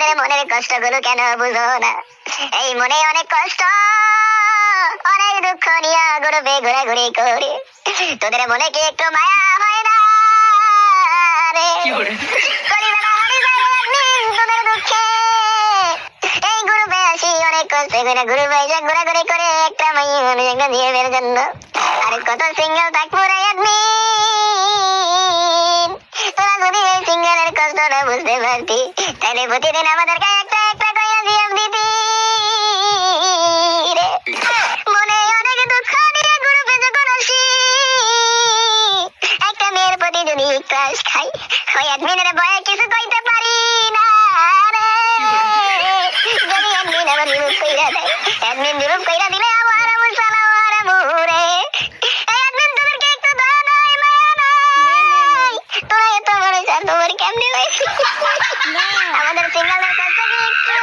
তোদের মনের কষ্টগুলো কেন বুঝো না? এই মনে অনেক কষ্ট, অনেক দুঃখ নিয়ে ঘুরবে ঘোরাঘুরি করে। তোদের মনে কি একটু মায়া হয় না রে? কলিবেলা হারি যায় একদিন তোদের দুঃখে। এই ঘুরবে আসি অনেক কষ্ট করে, ঘুরবে এসে ঘোরাঘুরি করে একটা মাইয়া একটা নিয়ে জন্য। আর কত সিঙ্গেল থাকবো রে একদিন। তোরা যদি এই সিঙ্গেলের কষ্টটা বুঝতে পারতি, তাহলে প্রতিদিন আমাদেরকে একটা একটা কইয়া জিএম দিতি রে। মনে অনেক দুঃখ নিয়ে ঘুরবে যখন আসি, একটা মেয়ের প্রতি যদি ক্রাশ খাই, ওই অ্যাডমিনের ভয়ে কিছু কইতে পারি না রে। যদি অ্যাডমিন আমার রিমুভ কইরা দেয়, অ্যাডমিন রিমুভ কইরা দিলে আমার আমল চালাও আর মুরে। এই অ্যাডমিন তোদেরকে একটু দয়া নাই মায়া নাই? তোরা এত বড় চার তোমার কেমনে হয়েছে? আমাদের সিঙ্গেলের কাছে একটু